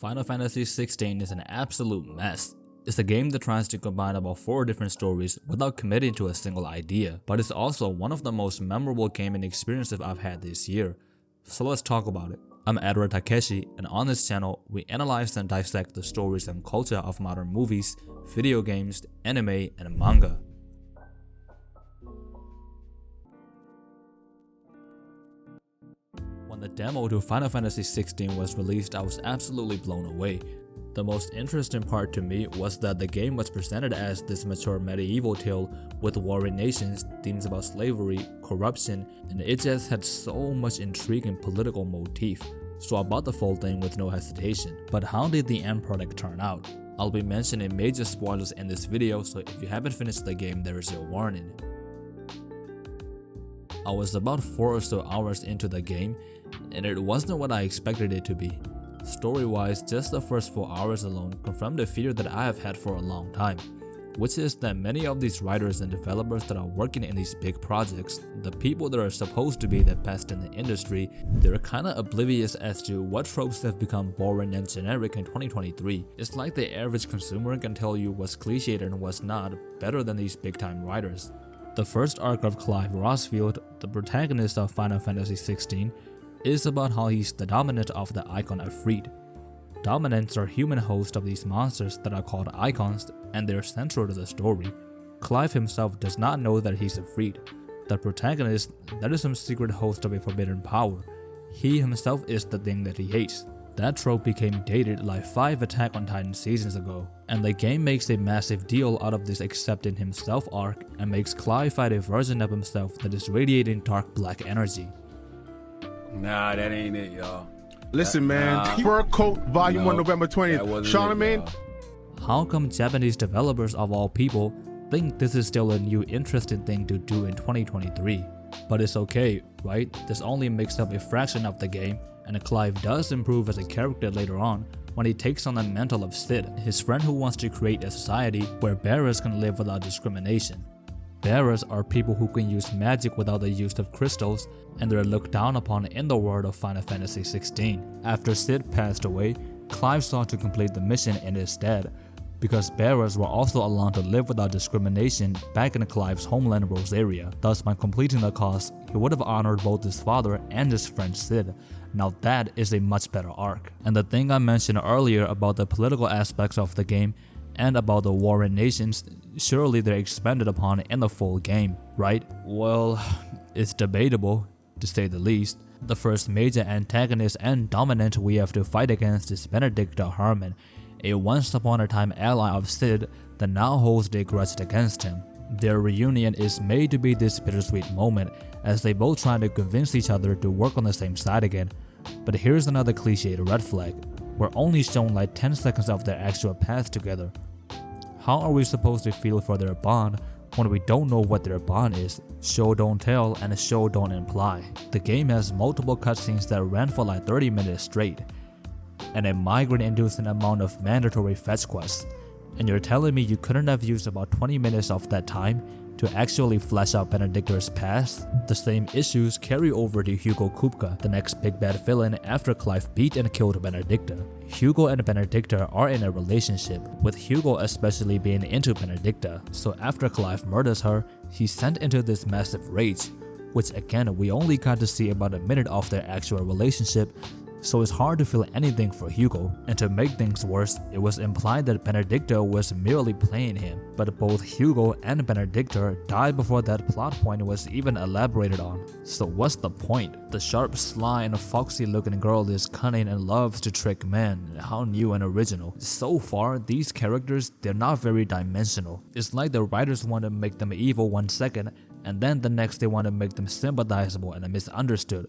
Final Fantasy XVI is an absolute mess. It's a game that tries to combine about 4 different stories without committing to a single idea, but it's also one of the most memorable gaming experiences I've had this year. So let's talk about it. I'm Edward Takeshi, and on this channel, we analyze and dissect the stories and culture of modern movies, video games, anime, and manga. When the demo to Final Fantasy XVI was released, I was absolutely blown away. The most interesting part to me was that the game was presented as this mature medieval tale with warring nations, themes about slavery, corruption, and it just had so much intriguing political motif. So I bought the full thing with no hesitation. But how did the end product turn out? I'll be mentioning major spoilers in this video, so if you haven't finished the game, there is your warning. I was about 4 or so hours into the game, and it wasn't what I expected it to be. Story-wise, just the first 4 hours alone confirmed the fear that I have had for a long time, which is that many of these writers and developers that are working in these big projects, the people that are supposed to be the best in the industry, they're kinda oblivious as to what tropes have become boring and generic in 2023. It's like the average consumer can tell you what's cliched and what's not better than these big-time writers. The first arc of Clive Rosfield, the protagonist of Final Fantasy XVI, is about how he's the dominant of the icon Ifrit. Dominants are human hosts of these monsters that are called icons, and they're central to the story. Clive himself does not know that he's Ifrit. The protagonist, that is some secret host of a forbidden power. He himself is the thing that he hates. That trope became dated like 5 Attack on Titan seasons ago, and the game makes a massive deal out of this accepting himself arc and makes Clive fight a version of himself that is radiating dark black energy. Nah, that ain't it, y'all. Listen, man, Fur Coat Volume 1, November 20th. Charlemagne? How come Japanese developers of all people think this is still a new interesting thing to do in 2023? But it's okay, right? This only makes up a fraction of the game, and Clive does improve as a character later on when he takes on the mantle of Sid, his friend who wants to create a society where bearers can live without discrimination. Bearers are people who can use magic without the use of crystals, and they're looked down upon in the world of Final Fantasy XVI. After Sid passed away, Clive sought to complete the mission in his stead, because bearers were also allowed to live without discrimination back in Clive's homeland Rosaria. Thus, by completing the cause, he would have honored both his father and his friend Sid. Now that is a much better arc. And the thing I mentioned earlier about the political aspects of the game and about the warring nations, surely they're expanded upon in the full game, right? Well, it's debatable, to say the least. The first major antagonist and dominant we have to fight against is Benedicta Harmon, a once-upon-a-time ally of Sid that now holds a grudge against him. Their reunion is made to be this bittersweet moment as they both try to convince each other to work on the same side again. But here's another cliched red flag. We're only shown like 10 seconds of their actual path together. How are we supposed to feel for their bond when we don't know what their bond is? Show don't tell and show don't imply. The game has multiple cutscenes that ran for like 30 minutes straight, and a migraine-inducing amount of mandatory fetch quests. And you're telling me you couldn't have used about 20 minutes of that time to actually flesh out Benedicta's past? The same issues carry over to Hugo Kupka, the next big bad villain after Clive beat and killed Benedicta. Hugo and Benedicta are in a relationship, with Hugo especially being into Benedicta, so after Clive murders her, he's sent into this massive rage, which again we only got to see about a minute of their actual relationship, so it's hard to feel anything for Hugo. And to make things worse, it was implied that Benedicta was merely playing him, but both Hugo and Benedicta died before that plot point was even elaborated on. So what's the point? The sharp, sly, and foxy looking girl is cunning and loves to trick men. How new and original. So far, these characters, they're not very dimensional. It's like the writers want to make them evil one second, and then the next they want to make them sympathizable and misunderstood.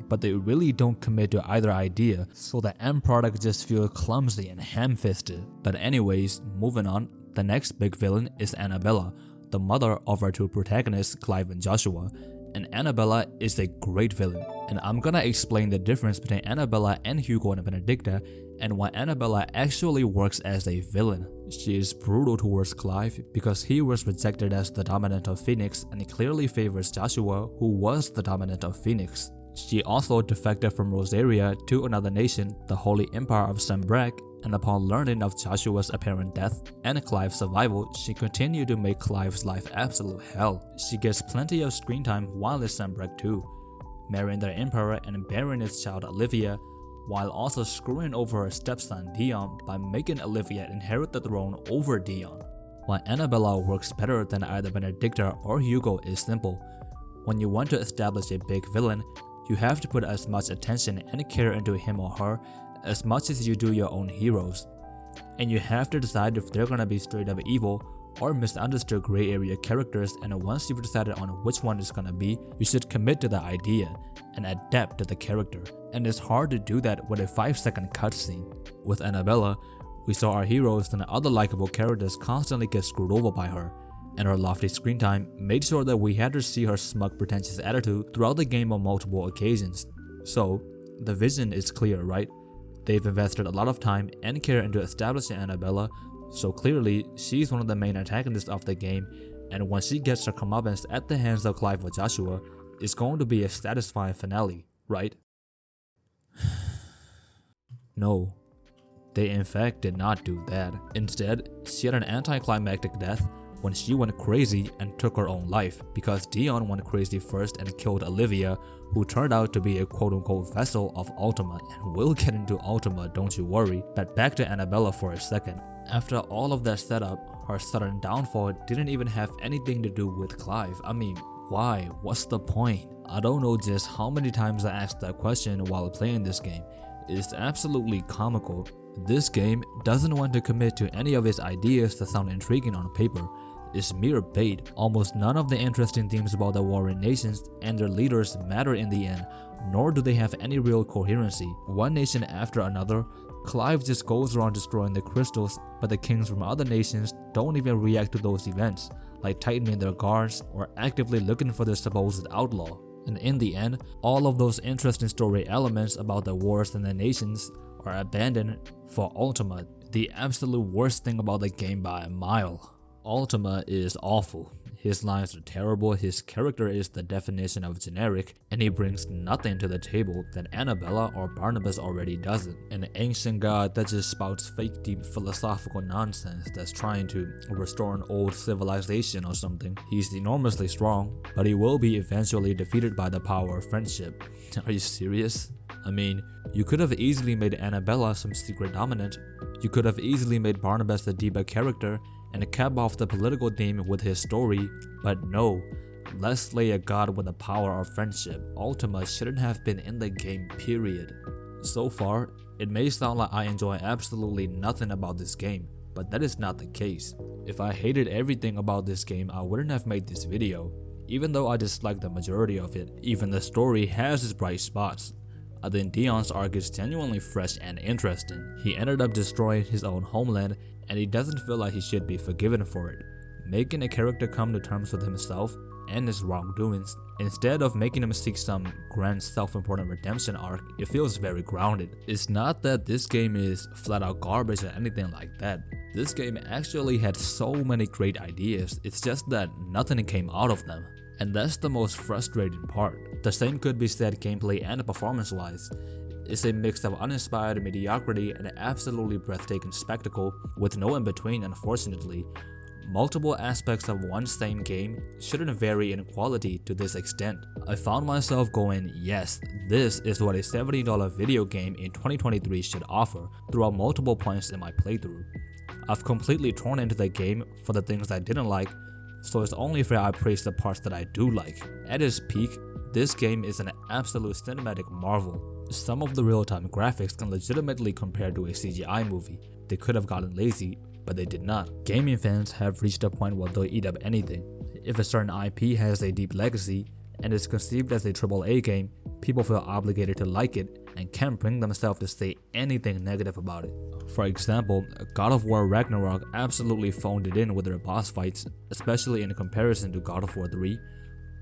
But they really don't commit to either idea, so the end product just feels clumsy and ham-fisted. But anyways, moving on, the next big villain is Annabella, the mother of our 2 protagonists, Clive and Joshua. And Annabella is a great villain, and I'm gonna explain the difference between Annabella and Hugo and Benedicta, and why Annabella actually works as a villain. She is brutal towards Clive because he was rejected as the dominant of Phoenix, and he clearly favors Joshua, who was the dominant of Phoenix. She also defected from Rosaria to another nation, the Holy Empire of Sanbreque, and upon learning of Joshua's apparent death and Clive's survival, she continued to make Clive's life absolute hell. She gets plenty of screen time while in Sanbreque too, marrying their emperor and bearing his child Olivia, while also screwing over her stepson Dion by making Olivia inherit the throne over Dion. Why Annabella works better than either Benedicta or Hugo is simple. When you want to establish a big villain, you have to put as much attention and care into him or her as much as you do your own heroes. And you have to decide if they're gonna be straight up evil or misunderstood gray area characters, and once you've decided on which one it's gonna be, you should commit to the idea and adapt to the character. And it's hard to do that with a 5-second cutscene. With Annabella, we saw our heroes and other likable characters constantly get screwed over by her, and her lofty screen time made sure that we had to see her smug, pretentious attitude throughout the game on multiple occasions. So, the vision is clear, right? They've invested a lot of time and care into establishing Annabella, so clearly she's one of the main antagonists of the game, and when she gets her comeuppance at the hands of Clive or Joshua, it's going to be a satisfying finale, right? No, they in fact did not do that. Instead, she had an anticlimactic death when she went crazy and took her own life, because Dion went crazy first and killed Olivia, who turned out to be a quote-unquote vessel of Ultima, and we'll get into Ultima, don't you worry. But back to Annabella for a second. After all of that setup, her sudden downfall didn't even have anything to do with Clive. I mean, why? What's the point? I don't know just how many times I asked that question while playing this game. It's absolutely comical. This game doesn't want to commit to any of its ideas that sound intriguing on paper. It's mere bait. Almost none of the interesting themes about the warring nations and their leaders matter in the end, nor do they have any real coherency. One nation after another, Clive just goes around destroying the crystals, but the kings from other nations don't even react to those events, like tightening their guards or actively looking for their supposed outlaw. And in the end, all of those interesting story elements about the wars and the nations are abandoned for Ultima, the absolute worst thing about the game by a mile. Ultima is awful. His lines are terrible, his character is the definition of generic, and he brings nothing to the table that Annabella or Barnabas already doesn't. An ancient god that just spouts fake deep philosophical nonsense that's trying to restore an old civilization or something. He's enormously strong, but he will be eventually defeated by the power of friendship. Are you serious? I mean, you could have easily made Annabella some secret dominant. You could have easily made Barnabas the deeper character and cap off the political theme with his story, but no. Let's slay a god with the power of friendship. Ultima shouldn't have been in the game, period. So far, it may sound like I enjoy absolutely nothing about this game, but that is not the case. If I hated everything about this game, I wouldn't have made this video. Even though I dislike the majority of it, even the story has its bright spots. I think Dion's arc is genuinely fresh and interesting. He ended up destroying his own homeland, and he doesn't feel like he should be forgiven for it. Making a character come to terms with himself and his wrongdoings, instead of making him seek some grand self-important redemption arc, it feels very grounded. It's not that this game is flat out garbage or anything like that. This game actually had so many great ideas, it's just that nothing came out of them. And that's the most frustrating part. The same could be said gameplay and performance-wise. It's a mix of uninspired mediocrity and an absolutely breathtaking spectacle with no in-between, unfortunately. Multiple aspects of one same game shouldn't vary in quality to this extent. I found myself going, yes, this is what a $70 video game in 2023 should offer throughout multiple points in my playthrough. I've completely torn into the game for the things I didn't like, so it's only fair I praise the parts that I do like. At its peak, this game is an absolute cinematic marvel. Some of the real-time graphics can legitimately compare to a CGI movie. They could have gotten lazy, but they did not. Gaming fans have reached a point where they'll eat up anything. If a certain IP has a deep legacy and is conceived as a AAA game, people feel obligated to like it and can't bring themselves to say anything negative about it. For example, God of War Ragnarok absolutely phoned it in with their boss fights, especially in comparison to God of War 3,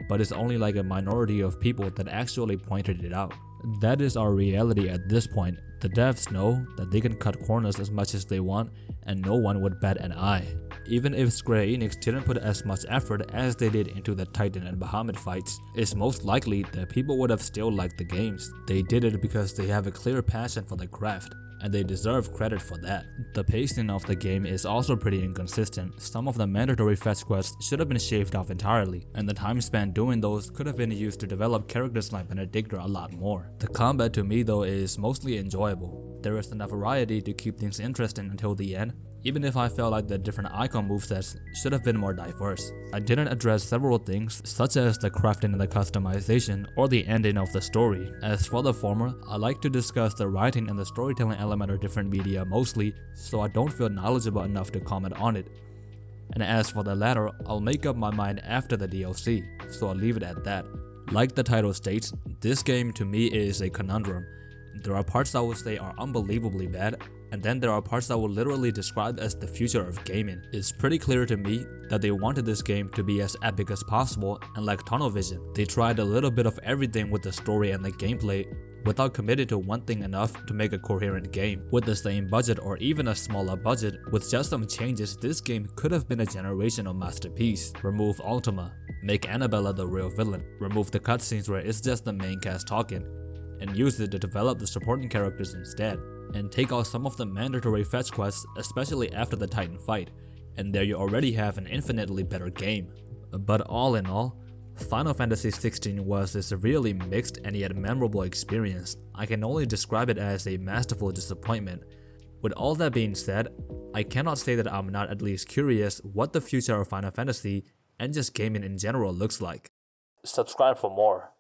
but it's only like a minority of people that actually pointed it out. That is our reality at this point. The devs know that they can cut corners as much as they want and no one would bat an eye. even if Square Enix didn't put as much effort as they did into the Titan and Bahamut fights, it's most likely that people would have still liked the games. They did it because they have a clear passion for the craft, and they deserve credit for that. The pacing of the game is also pretty inconsistent. Some of the mandatory fetch quests should have been shaved off entirely, and the time spent doing those could have been used to develop characters like Benedictor a lot more. The combat to me though is mostly enjoyable. There is enough variety to keep things interesting until the end, even if I felt like the different icon movesets should have been more diverse. I didn't address several things, such as the crafting and the customization, or the ending of the story. As for the former, I like to discuss the writing and the storytelling element of different media mostly, so I don't feel knowledgeable enough to comment on it. And as for the latter, I'll make up my mind after the DLC, so I'll leave it at that. Like the title states, this game to me is a conundrum. There are parts I would say are unbelievably bad, and then there are parts I would literally describe as the future of gaming. It's pretty clear to me that they wanted this game to be as epic as possible, and like tunnel vision, they tried a little bit of everything with the story and the gameplay without committing to one thing enough to make a coherent game. With the same budget or even a smaller budget, with just some changes, this game could have been a generational masterpiece. Remove Ultima, make Annabella the real villain, remove the cutscenes where it's just the main cast talking, and use it to develop the supporting characters instead, and take out some of the mandatory fetch quests, especially after the Titan fight, and there you already have an infinitely better game. But all in all, Final Fantasy XVI was a severely mixed and yet memorable experience. I can only describe it as a masterful disappointment. With all that being said, I cannot say that I'm not at least curious what the future of Final Fantasy and just gaming in general looks like. Subscribe for more.